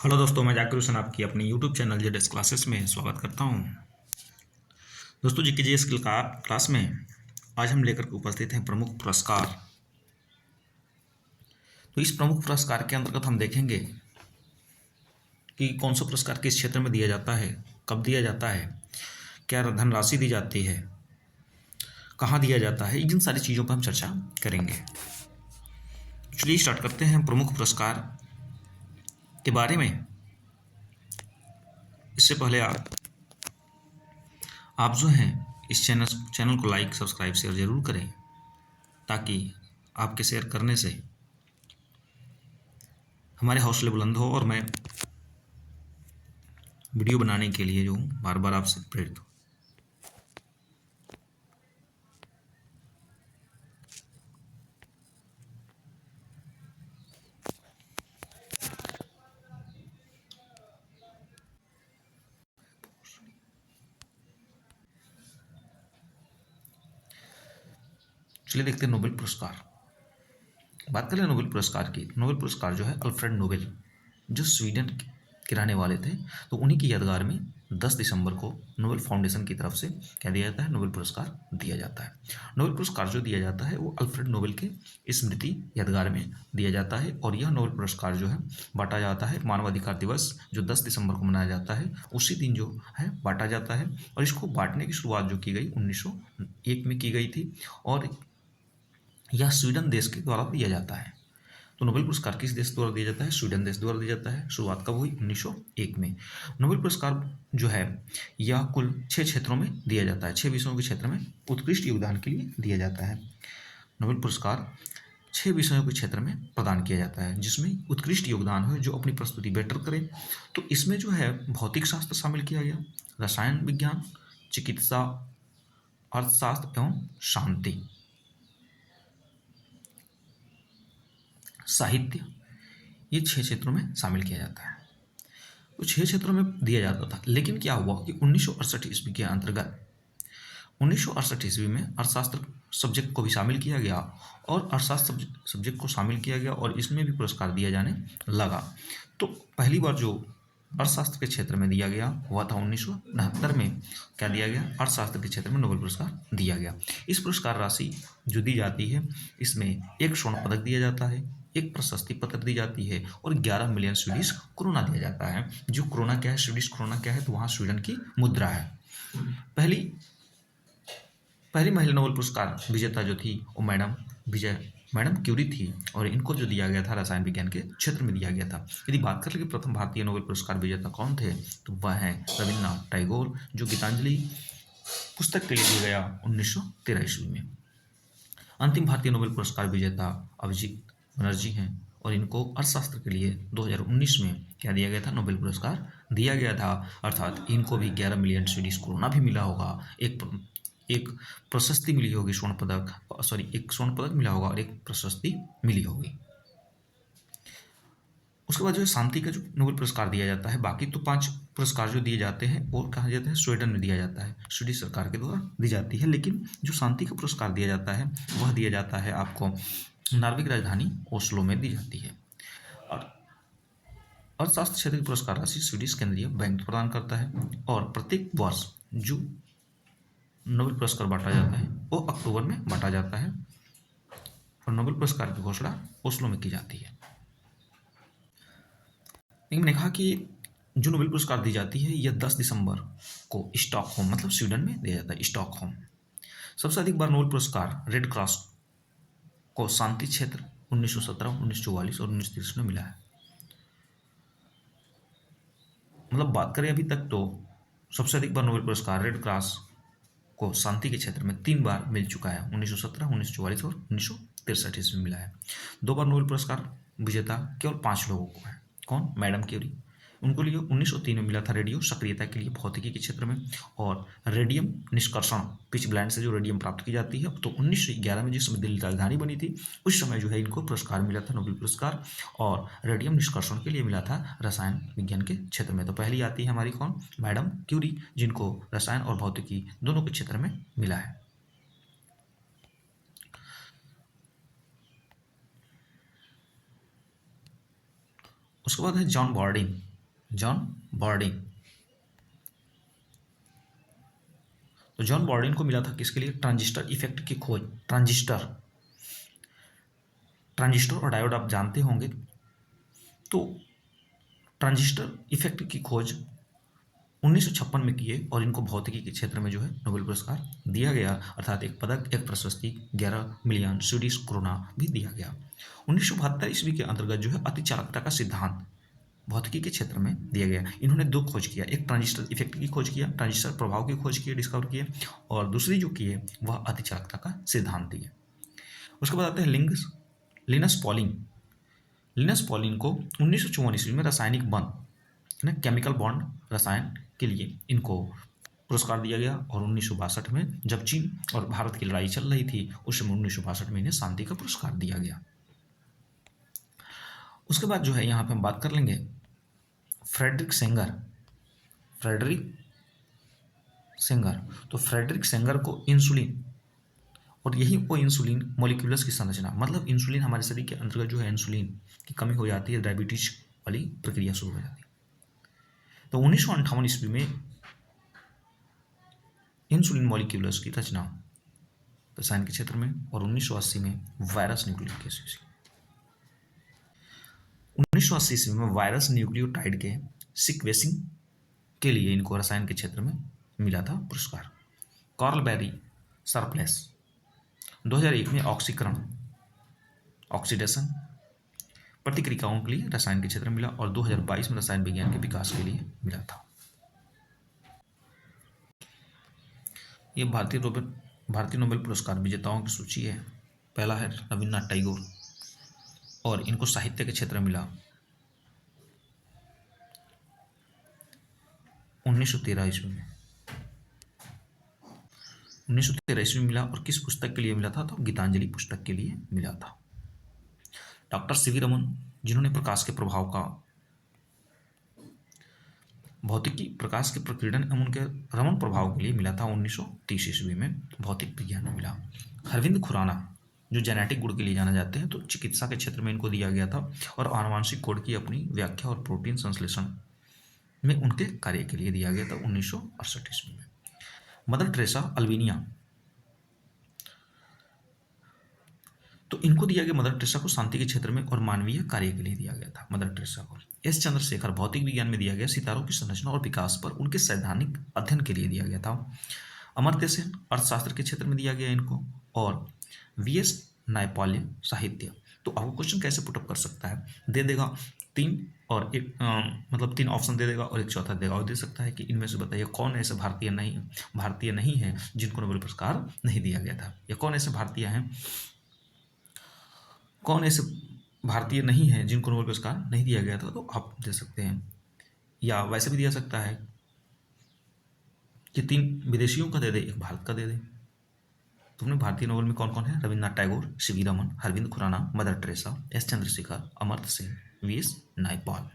Hello दोस्तों, मैं जाकिर हुसैन आपकी अपनी यूट्यूब चैनल जेडेस क्लासेस में स्वागत करता हूं। दोस्तों, जी के जी स्किल का क्लास में आज हम लेकर के उपस्थित हैं प्रमुख पुरस्कार। तो इस प्रमुख पुरस्कार के अंतर्गत हम देखेंगे कि कौन सा पुरस्कार किस क्षेत्र में दिया जाता है, कब दिया जाता है, क्या धनराशि दी जाती है, कहाँ दिया जाता है, इन सारी चीज़ों पर हम चर्चा करेंगे। चलिए स्टार्ट करते हैं प्रमुख पुरस्कार के बारे में। इससे पहले आप जो हैं इस चैनल को लाइक सब्सक्राइब शेयर ज़रूर करें, ताकि आपके शेयर करने से हमारे हौसले बुलंद हो और मैं वीडियो बनाने के लिए जो हूँ बार बार आपसे प्रेरित हूँ। चलिए देखते हैं नोबेल पुरस्कार। बात करें नोबेल पुरस्कार की। नोबेल पुरस्कार जो है अल्फ्रेड नोबेल, जो स्वीडन के रहने वाले थे, तो उन्हीं की यादगार में 10 दिसंबर को नोबेल फाउंडेशन की तरफ से क्या दिया जाता है, नोबेल पुरस्कार दिया जाता है। नोबेल पुरस्कार जो दिया जाता है वो अल्फ्रेड नोबेल के स्मृति यादगार में दिया जाता है, और यह नोबेल पुरस्कार जो है बांटा जाता है मानवाधिकार दिवस जो 10 दिसंबर को मनाया जाता है, उसी दिन जो है बांटा जाता है। और इसको बांटने की शुरुआत जो की गई 1901 में की गई थी, और यह स्वीडन देश के द्वारा दिया जाता है। तो नोबेल पुरस्कार किस देश द्वारा दिया जाता है? स्वीडन देश द्वारा दिया जाता है। शुरुआत कब हुई? 1901 में। नोबेल पुरस्कार जो है यह कुल 6 क्षेत्रों में दिया जाता है, 6 विषयों के क्षेत्र में उत्कृष्ट योगदान के लिए दिया जाता है। नोबेल पुरस्कार 6 विषयों के क्षेत्र में प्रदान किया जाता है, जिसमें उत्कृष्ट योगदान हो जो अपनी प्रस्तुति बेटर करे। तो इसमें जो है भौतिक शास्त्र शामिल किया गया, रसायन विज्ञान, चिकित्सा, अर्थशास्त्र एवं शांति, साहित्य, ये 6 क्षेत्रों में शामिल किया जाता है। तो 6 क्षेत्रों में दिया जाता था, लेकिन क्या हुआ कि 1968 ईस्वी के अंतर्गत 1968 ईस्वी में अर्थशास्त्र सब्जेक्ट को भी शामिल किया गया, और अर्थशास्त्र सब्जेक्ट को शामिल किया गया और इसमें भी पुरस्कार दिया जाने लगा। तो पहली बार जो अर्थशास्त्र के क्षेत्र में दिया गया हुआ था 1969 में, क्या दिया गया? अर्थशास्त्र के क्षेत्र में नोबेल पुरस्कार दिया गया। इस पुरस्कार राशि जो दी जाती है, इसमें 1 स्वर्ण पदक दिया जाता है, 1 प्रशस्ति पत्र दी जाती है, और 11 मिलियन स्वीडिश क्रोना दिया जाता है। जो क्रोना क्या है, स्वीडिश क्रोना क्या है, तो वहाँ स्वीडन की मुद्रा है। पहली पहली महिला नोबेल पुरस्कार विजेता जो थी वो मैडम क्यूरी थी, और इनको जो दिया गया था रसायन विज्ञान के क्षेत्र में दिया गया था। यदि बात कर ले कि प्रथम भारतीय नोबेल पुरस्कार विजेता कौन थे, तो वह हैं रविन्द्रनाथ टैगोर, जो गीतांजलि पुस्तक के लिए दिया गया 1913 ईस्वी में। अंतिम भारतीय नोबेल पुरस्कार विजेता अभिजीत बनर्जी हैं, और इनको अर्थशास्त्र के लिए 2019 में क्या दिया गया था? नोबेल पुरस्कार दिया गया था। अर्थात इनको भी 11 मिलियन स्वीडिश क्रोना भी मिला होगा, एक प्रशस्ति मिली होगी, एक स्वर्ण पदक मिला होगा और एक प्रशस्ति मिली होगी। उसके बाद जो है शांति का जो नोबेल पुरस्कार दिया जाता है, बाकी तो 5 पुरस्कार जो दिए जाते हैं और कहा जाता है स्वीडन में दिया जाता है, स्वीडिश सरकार के द्वारा दी जाती है, लेकिन जो शांति का पुरस्कार दिया जाता है वह दिया जाता है आपको नॉर्वे की राजधानी ओस्लो में दी जाती है। और अर्थशास्त्र क्षेत्र की पुरस्कार राशि स्वीडिश केंद्रीय बैंक प्रदान करता है, और प्रत्येक वर्ष जो नोबेल पुरस्कार बांटा जाता है वो अक्टूबर में बांटा जाता है, और नोबेल पुरस्कार की घोषणा ओस्लो में की जाती है। लेकिन मैंने कहा कि जो नोबेल पुरस्कार दी जाती है यह 10 दिसंबर को स्टॉकहोम, मतलब स्वीडन में दिया जाता है, स्टॉकहोम। सबसे अधिक बार नोबेल पुरस्कार रेड क्रॉस को शांति क्षेत्र 1917, 1944 और 1930 में मिला है। मतलब बात करें अभी तक तो सबसे अधिक बार नोबेल पुरस्कार रेड क्रॉस को शांति के क्षेत्र में 3 बार मिल चुका है, 1917, 1944 और 1963 ईस्वी में मिला है। 2 बार नोबेल पुरस्कार विजेता केवल 5 लोगों को है। कौन? Madam Curie. उनको लिए 1903 में मिला था रेडियो सक्रियता के लिए भौतिकी के क्षेत्र में, और रेडियम निष्कर्षण पिच ब्लैंड से जो रेडियम प्राप्त की जाती है, तो 1911 में जिस समय दिल्ली राजधानी बनी थी उस समय जो है इनको पुरस्कार मिला था नोबेल पुरस्कार, और रेडियम निष्कर्षण के लिए मिला था रसायन विज्ञान के क्षेत्र में। तो पहली आती है हमारी कौन? मैडम क्यूरी, जिनको रसायन और भौतिकी दोनों के क्षेत्र में मिला है। उसके बाद है जॉन बॉर्डिन, जॉन बॉर्डिन। तो जॉन बॉर्डिन को मिला था किसके लिए? ट्रांजिस्टर इफेक्ट की खोज। ट्रांजिस्टर और डायोड आप जानते होंगे। तो ट्रांजिस्टर इफेक्ट की खोज 1956 में किए और इनको भौतिकी के क्षेत्र में जो है नोबेल पुरस्कार दिया गया, अर्थात एक पदक, एक प्रशस्ति, 11 मिलियन स्वीडिश क्रोना भी दिया गया। 1972 ईस्वी के अंतर्गत जो है अतिचालकता का सिद्धांत भौतिकी के क्षेत्र में दिया गया। इन्होंने दो खोज किया, एक ट्रांजिस्टर इफेक्ट की खोज किया, ट्रांजिस्टर प्रभाव की खोज की, डिस्कवर किए, और दूसरी जो की है वह अतिचालकता का सिद्धांत दिए। उसके बाद आते हैं लिनस पॉलिंग। लिनस पॉलिन को 1954 ईस्वी में रासायनिक बंध, केमिकल बॉन्ड रसायन के लिए इनको पुरस्कार दिया गया। और 1962 में जब चीन और भारत की लड़ाई चल रही थी उस समय 1962 में इन्हें शांति का पुरस्कार दिया गया। उसके बाद जो है यहाँ पे हम बात कर लेंगे फ्रेडरिक सेंगर। तो फ्रेडरिक सेंगर को इंसुलिन, और यही वो इंसुलिन मॉलिक्यूलस की संरचना, मतलब इंसुलिन हमारे शरीर के अंतर्गत जो है इंसुलिन की कमी हो जाती है, डायबिटीज वाली प्रक्रिया शुरू हो जाती है। तो 1958 ईस्वी में इंसुलिन मॉलिक्यूलस की रचना रसायन के क्षेत्र में, और 1980 में वायरस न्यूक्लियोटाइड के 1980 ईस्वी में वायरस न्यूक्लियोटाइड के सीक्वेंसिंग के लिए इनको रसायन के क्षेत्र में मिला था पुरस्कार। कार्ल बेरी सरप्लस 2001 में ऑक्सीडेशन प्रतिक्रियाओं के लिए रसायन के क्षेत्र में मिला, और 2022 में रसायन विज्ञान के विकास के लिए मिला था। ये भारतीय नोबेल पुरस्कार विजेताओं की सूची है। पहला है रविन्द्रनाथ टैगोर, और इनको साहित्य के क्षेत्र में मिला 1913 ईस्वी में। 1913 ईस्वी में मिला, और किस पुस्तक के लिए मिला था? तो गीतांजलि पुस्तक के लिए मिला था। डॉक्टर सीवी रमन, जिन्होंने प्रकाश के प्रभाव का भौतिकी, प्रकाश के प्रकीर्णन एवं उनके रमन प्रभाव के लिए मिला था 1930 ईस्वी में, भौतिक विज्ञान में मिला। अरविंद खुराना, जो जेनेटिक गुण के लिए जाना जाते हैं, तो चिकित्सा के क्षेत्र में इनको दिया गया था, और आनुवांशिक कोड की अपनी व्याख्या और प्रोटीन संश्लेषण में उनके कार्य के लिए दिया गया था 1968 ईस्वी में। मदर टेरेसा अल्बानिया, तो इनको दिया गया, मदर टेरेसा को शांति के क्षेत्र में और मानवीय कार्य के लिए दिया गया था मदर टेरेसा को। एस चंद्रशेखर, भौतिक विज्ञान में दिया गया, सितारों की संरचना और विकास पर उनके सैद्धांतिक अध्ययन के लिए दिया गया था। अमर्त्य सेन, अर्थशास्त्र के क्षेत्र में दिया गया इनको, और वीएस नायपाल, साहित्य। तो आपको क्वेश्चन कैसे पुटअप कर सकता है, दे देगा 3 और एक मतलब 3 ऑप्शन दे देगा और एक चौथा देगा, और दे सकता है कि इनमें से बताइए कौन ऐसे भारतीय नहीं है जिनको नोबेल पुरस्कार नहीं दिया गया था, या कौन ऐसे भारतीय नहीं है जिनको नोबेल पुरस्कार नहीं दिया गया था। तो आप दे सकते हैं, या वैसे भी दिया सकता है कि 3 विदेशियों का दे दे, 1 भारत का दे दे। तुमने भारतीय नोबेल में कौन कौन है? Rabindranath Tagore, C V Raman, Arvind Khurana, mother Teresa, S Chandrasekhar, Amartya Sen, V S Naipaul.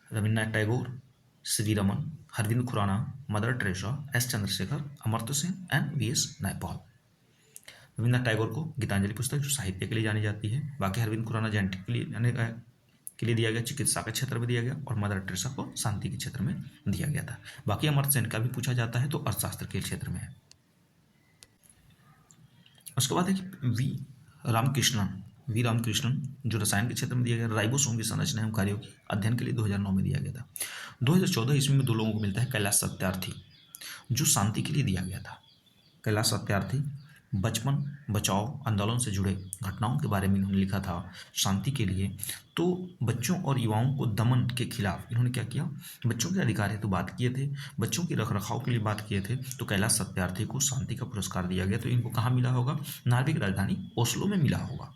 Rabindranath Tagore, C V Raman, Arvind Khurana, mother Teresa, S Chandrasekhar, Amartya Sen and V S Naipaul. Rabindranath Tagore को गीतांजलि पुस्तक जो साहित्य के लिए जानी जाती है, बाकी अरविंद खुराना जेनेटिक के लिए दिया गया, चिकित्सा के क्षेत्र में दिया गया, और मदर टेरेसा को शांति के क्षेत्र में दिया गया था। बाकी अमर्त्य सेन का भी पूछा जाता है तो अर्थशास्त्र के क्षेत्र में है। उसके बाद है कि वी रामकृष्णन, जो रसायन के क्षेत्र में दिया गया, राइबोसोम की संरचना एवं कार्यों के अध्ययन के लिए 2009 में दिया गया था। 2014 ईस्वी में 2 लोगों को मिलता है, कैलाश सत्यार्थी, जो शांति के लिए दिया गया था। कैलाश सत्यार्थी बचपन बचाओ आंदोलन से जुड़े घटनाओं के बारे में इन्होंने लिखा था शांति के लिए। तो बच्चों और युवाओं को दमन के खिलाफ इन्होंने क्या किया, बच्चों के अधिकार हेतु बात किए थे, बच्चों की रखरखाव के लिए बात किए थे। तो कैलाश सत्यार्थी को शांति का पुरस्कार दिया गया। तो इनको कहाँ मिला होगा? नार्वे की राजधानी ओस्लो में मिला होगा।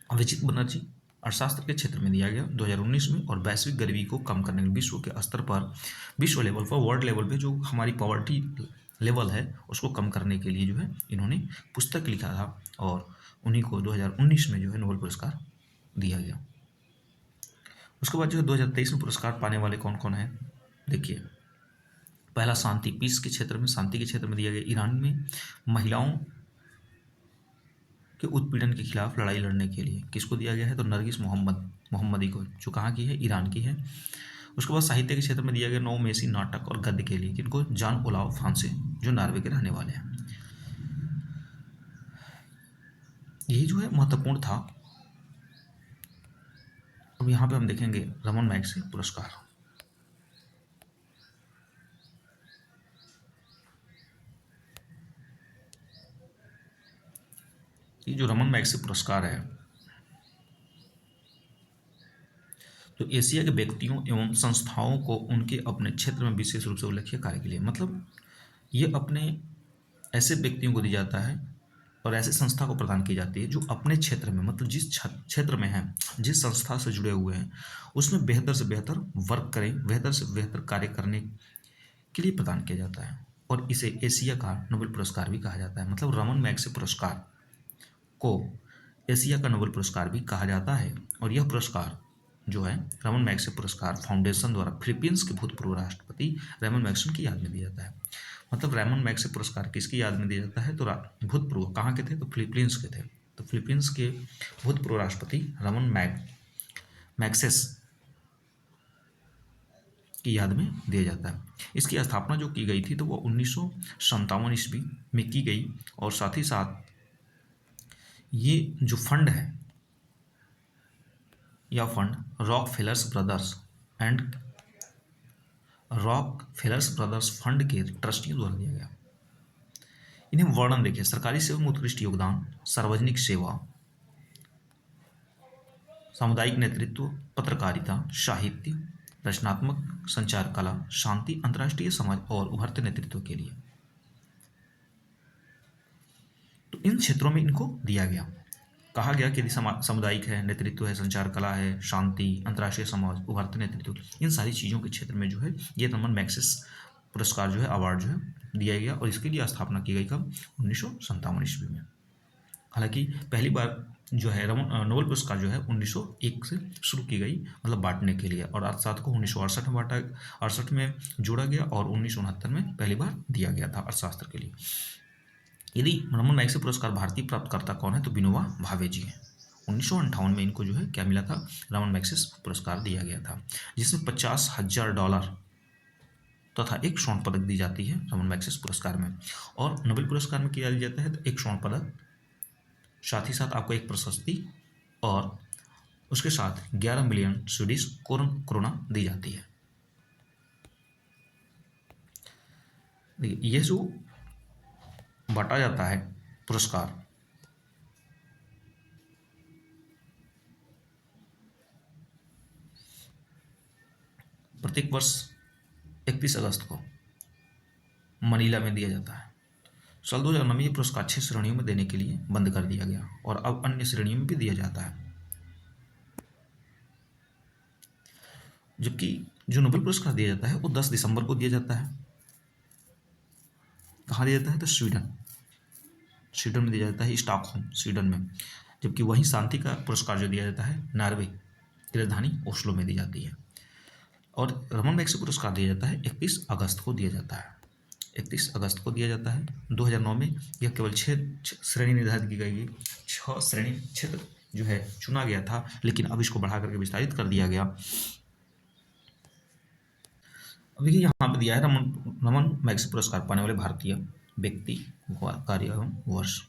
अभिजीत बनर्जी, अर्थशास्त्र के क्षेत्र में दिया गया 2019 में, और वैश्विक गरीबी को कम करने में विश्व के स्तर पर, विश्व लेवल पर, वर्ल्ड लेवल पे जो हमारी पॉवर्टी लेवल है उसको कम करने के लिए जो है इन्होंने पुस्तक लिखा था, और उन्हीं को 2019 में जो है नोबेल पुरस्कार दिया गया। उसके बाद जो है 2023 में पुरस्कार पाने वाले कौन कौन है, देखिए। पहला शांति, पीस के क्षेत्र में, शांति के क्षेत्र में दिया गया ईरान में महिलाओं के उत्पीड़न के खिलाफ लड़ाई लड़ने के लिए। किसको दिया गया है? तो नरगिस मोहम्मदी को, जो कहाँ की है? ईरान की है। उसके बाद साहित्य के क्षेत्र में दिया गया नौमेसी नाटक और गद्य के लिए। किनको? जान ओलाव फ्रांसे, जो नॉर्वे के रहने वाले हैं। यही जो है महत्वपूर्ण था। अब यहाँ पे हम देखेंगे रमन मैग्से पुरस्कार। ये जो रमन मैग्से पुरस्कार है, तो एशिया के व्यक्तियों एवं संस्थाओं को उनके अपने क्षेत्र में विशेष रूप से उल्लेखनीय कार्य के लिए, मतलब ये अपने ऐसे व्यक्तियों को दिया जाता है और ऐसे संस्था को प्रदान की जाती है जो अपने क्षेत्र में, मतलब जिस क्षेत्र में है, जिस संस्था से जुड़े हुए हैं, उसमें बेहतर से बेहतर वर्क करें, बेहतर से बेहतर कार्य करने के लिए प्रदान किया जाता है। और इसे एशिया का नोबेल पुरस्कार भी कहा जाता है। मतलब रमन मैग्से पुरस्कार को एशिया का नोबेल पुरस्कार भी कहा जाता है। और यह पुरस्कार जो है रमन मैग्से पुरस्कार फाउंडेशन द्वारा फिलीपींस के भूतपूर्व राष्ट्रपति रमन मैग्से की याद में दिया जाता है। मतलब रमन मैग्से पुरस्कार किसकी याद में दिया जाता है? तो भूतपूर्व कहाँ के थे? तो फिलीपींस के थे। तो फिलीपींस के भूतपूर्व राष्ट्रपति रमन मैग्सेस की याद में दिया जाता है। इसकी स्थापना जो की गई थी तो वो 1957 ईस्वी में की गई। और साथ ही साथ ये जो फंड है, यह fund rock failures brothers fund के ट्रस्टियों द्वारा दिया गया। इन्हें वर्णन देखिए: सरकारी सेवा में उत्कृष्ट योगदान, सार्वजनिक सेवा, सामुदायिक नेतृत्व, पत्रकारिता, साहित्य, रचनात्मक संचार कला, शांति, अंतर्राष्ट्रीय समाज और उभरते नेतृत्व के लिए। तो इन क्षेत्रों में इनको दिया गया। कहा गया कि यदि सामुदायिक है, नेतृत्व है, संचार कला है, शांति, अंतर्राष्ट्रीय समाज, उभरते नेतृत्व, इन सारी चीज़ों के क्षेत्र में जो है ये रमन मैग्सेस पुरस्कार जो है, अवार्ड जो है दिया गया। और इसके लिए स्थापना की गई कब? 1957 ईस्वी में। हालांकि पहली बार जो है नोबेल पुरस्कार जो है 1901 से शुरू की गई, मतलब बांटने के लिए। और अर्थशास्त्र को 1968 में बांटा, 68 में जोड़ा गया और 1969 में पहली बार दिया गया था अर्थशास्त्र के लिए। यदि रमन मैग्से पुरस्कार भारतीय प्राप्तकर्ता कौन है? तो विनोबा भावे जी हैं। 1958 में इनको जो है क्या मिला था? रमन मैग्से पुरस्कार दिया गया था, जिसमें $50,000 तथा एक स्वर्ण पदक दी जाती है रमन मैग्से पुरस्कार में। और नोबेल पुरस्कार में क्या दिया जाता है? तो एक स्वर्ण पदक, साथ ही साथ आपको एक प्रशस्ति और उसके साथ 11 मिलियन स्वीडिश क्रोना दी जाती है। देखिए, ये जो बांटा जाता है पुरस्कार, प्रत्येक वर्ष 31 अगस्त को मनीला में दिया जाता है। साल 2009 में ये पुरस्कार 6 श्रेणियों में देने के लिए बंद कर दिया गया और अब अन्य श्रेणियों में भी दिया जाता है। जबकि जो नोबेल पुरस्कार दिया जाता है वो 10 दिसंबर को दिया जाता है। कहाँ दिया जाता है? तो स्वीडन में दिया जाता है, स्टॉकहोम स्वीडन में। जबकि वहीं शांति का पुरस्कार जो दिया जाता है नॉर्वे की राजधानी ओस्लो में दी जाती है। और रमन मैग्से पुरस्कार दिया जाता है 31 अगस्त को दिया जाता है। 31 अगस्त को दिया जाता है। 2009 में यह केवल 6 श्रेणी निर्धारित की गई, 6 श्रेणी क्षेत्र जो है चुना गया था, लेकिन अब इसको बढ़ा करके विस्तारित कर दिया गया। अब देखिए यहाँ पे दिया है रमन मैग्से पुरस्कार पाने वाले भारतीय व्यक्ति, कार्य एवं वर्ष।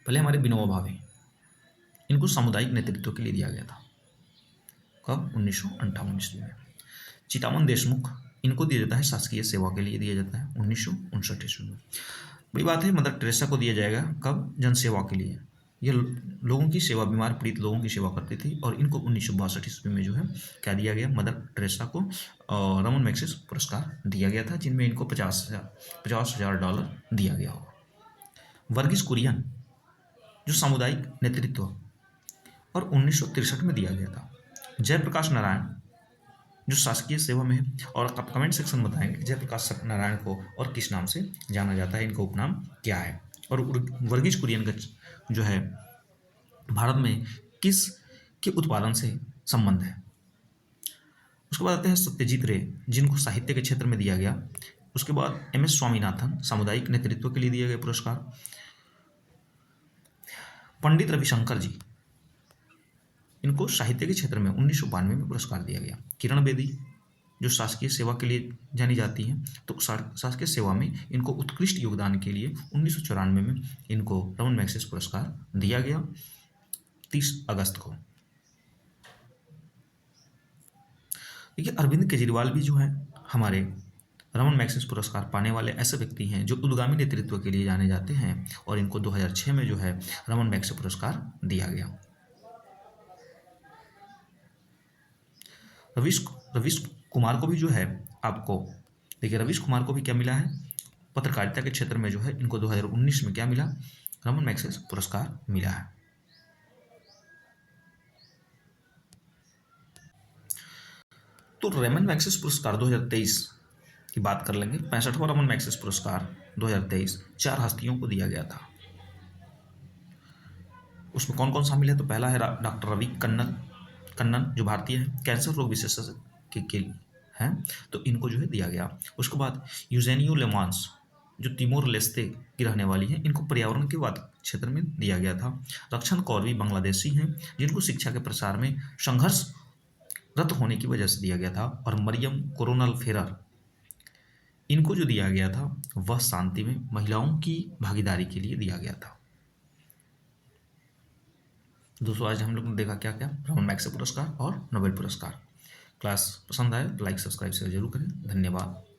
पहले हमारे विनोबा भावे, इनको सामुदायिक नेतृत्व के लिए दिया गया था। कब? 1958 ईस्वी में। चितामन देशमुख, इनको दिया जाता है शासकीय सेवा के लिए दिया जाता है 1959 ईस्वी में। बड़ी बात है, मदर टेरेसा को दिया जाएगा कब? जनसेवा के लिए। ये लोगों की सेवा, बीमार पीड़ित लोगों की सेवा करती थी। और इनको 1962 ईस्वी में जो है क्या दिया गया? मदर टेरेसा को रमन मैग्से पुरस्कार दिया गया था, जिनमें इनको $50,000 दिया गया होगा। वर्गीस कुरियन, जो सामुदायिक नेतृत्व, और 1963 में दिया गया था। जयप्रकाश नारायण, जो शासकीय सेवा में है। और आप कमेंट सेक्शन में बताएंगे जयप्रकाश नारायण को और किस नाम से जाना जाता है, इनका उपनाम क्या है। और वर्गीस कुरियन का जो है भारत में किस के उत्पादन से संबंध है। उसके बाद आते हैं सत्यजीत रे, जिनको साहित्य के क्षेत्र में दिया गया। उसके बाद MS स्वामीनाथन, सामुदायिक नेतृत्व के लिए दिया गया पुरस्कार। पंडित रविशंकर जी, इनको साहित्य के क्षेत्र में 1992 में पुरस्कार दिया गया। किरण बेदी जो शासकीय सेवा के लिए जानी जाती हैं, तो शासकीय सेवा में इनको उत्कृष्ट योगदान के लिए 1994 में इनको रमन मैग्सेसे पुरस्कार दिया गया 30 अगस्त को। देखिए अरविंद केजरीवाल भी जो है हमारे रमन मैग्सेसे पुरस्कार पाने वाले ऐसे व्यक्ति हैं जो उद्गामी नेतृत्व के लिए जाने जाते हैं, और इनको 2006 में जो है रमन मैग्सेसे पुरस्कार दिया गया। रवीश कुमार को भी जो है आपको देखिए, रवीश कुमार को भी क्या मिला है, पत्रकारिता के क्षेत्र में जो है इनको 2019 में क्या मिला, रमन मैग्सेसे पुरस्कार मिला है। तो रमन मैग्सेसे पुरस्कार 2023 की बात कर लेंगे। 65वां रमन मैग्सेसे पुरस्कार 2023 4 हस्तियों को दिया गया था। उसमें कौन कौन शामिल है, तो पहला है डॉक्टर रवि कन्नन जो भारतीय है, कैंसर रोग विशेषज्ञ के लिए हैं, तो इनको जो है दिया गया। उसके बाद यूजेनियो लेमांस जो तिमोर लेस्ते की रहने वाली हैं, इनको पर्यावरण के वाद क्षेत्र में दिया गया था। रक्षण कौरवी बांग्लादेशी हैं जिनको शिक्षा के प्रसार में संघर्षरत होने की वजह से दिया गया था। और मरियम कोरोनल फेरर, इनको जो दिया गया था वह शांति में महिलाओं की भागीदारी के लिए दिया गया था। दोस्तों आज हम लोग ने देखा क्या क्या, रमन मैग्सेसे पुरस्कार और नोबेल पुरस्कार। क्लास पसंद आए तो लाइक सब्सक्राइब शेयर जरूर करें। धन्यवाद।